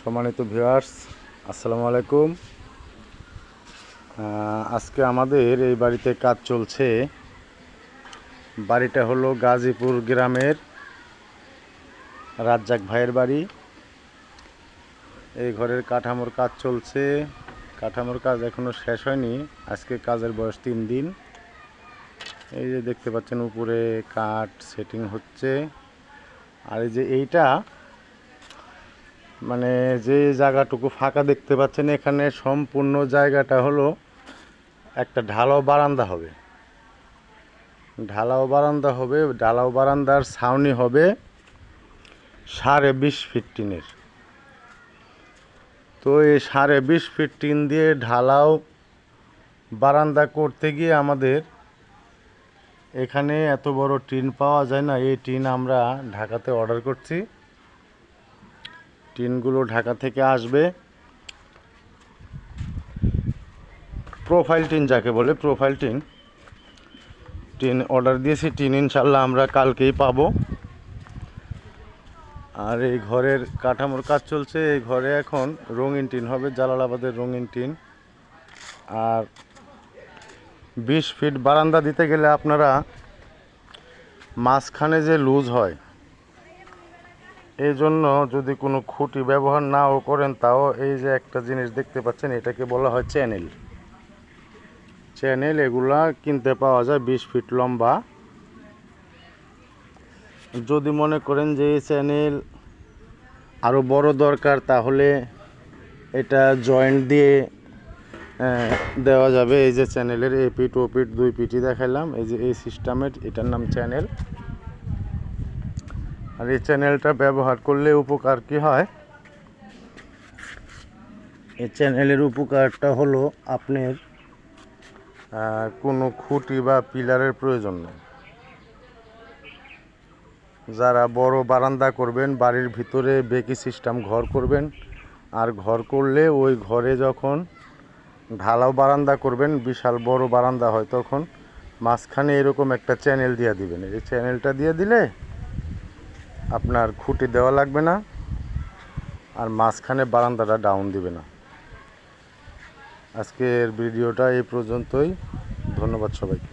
সম্মানিত ভিউয়ার্স, আসসালামু আলাইকুম। আজকে আমাদের এই বাড়িতে কাজ চলছে। বাড়িটা হলো গাজীপুর গ্রামের রাজ্জাক ভাইয়ের বাড়ি। এই ঘরের কাঠামোর কাজ চলছে। কাঠামোর কাজ এখনো শেষ হয়নি। আজকে কাজের বয়স 3 দিন। এই যে দেখতে পাচ্ছেন উপরে কাঠ সেটিং হচ্ছে। আর এই যে এইটা মানে যে জায়গাটুকু ফাঁকা দেখতে পাচ্ছেন, এখানে সম্পূর্ণ জায়গাটা হলো একটা ঢালাও বারান্দা হবে। ঢালাও বারান্দার ছাউনি হবে 20.5 ফিট টিনের। তো এই 20.5 ফিট টিন দিয়ে ঢালাও বারান্দা করতে গিয়ে আমাদের এখানে এত বড় টিন পাওয়া যায় না। এই টিন আমরা ঢাকাতে অর্ডার করছি। টিনগুলো ঢাকা থেকে আসবে। প্রোফাইল টিন যাকে বলে, প্রোফাইল টিন অর্ডার দিয়েছি। টিন ইনশাল্লাহ আমরা কালকেই পাবো। আর এই ঘরের কাঠামোর কাজ চলছে। এই ঘরে এখন রঙিন টিন হবে, জালালাবাদের রঙিন টিন। আর 20 ফিট বারান্দা দিতে গেলে আপনারা মাঝখানে যে লুজ হয়, এই জন্য যদি কোনো খুঁটি ব্যবহার নাও করেন, তাও এই যে একটা জিনিস দেখতে পাচ্ছেন, এটাকে বলা হয় চ্যানেল। এগুলা কিনতে পাওয়া যায় 20 ফিট লম্বা। যদি মনে করেন যে এই চ্যানেল আরও বড় দরকার, তাহলে এটা জয়েন্ট দিয়ে দেওয়া যাবে। এই যে চ্যানেলের এ পিঠ ও পিঠ 2 পিঠই দেখালাম। এই যে এই সিস্টেমের, এটার নাম চ্যানেল। আর এই চ্যানেলটা ব্যবহার করলে উপকার কি হয়? এই চ্যানেলের উপকারটা হলো আপনার কোনো খুঁটি বা পিলারের প্রয়োজন নেই। যারা বড় বারান্দা করবেন, বাড়ির ভিতরে বেকি সিস্টেম ঘর করবেন, আর ঘর করলে ওই ঘরে যখন ঢালাও বারান্দা করবেন, বিশাল বড় বারান্দা হয়, তখন মাঝখানে এরকম একটা চ্যানেল দিয়ে দিবেন। এই চ্যানেলটা দিয়ে দিলে আপনার খুঁটি দেওয়া লাগবে না, আর মাঝখানে বারান্দাটা ডাউন দিবে না। আজকের ভিডিওটা এই পর্যন্তই। ধন্যবাদ সবাইকে।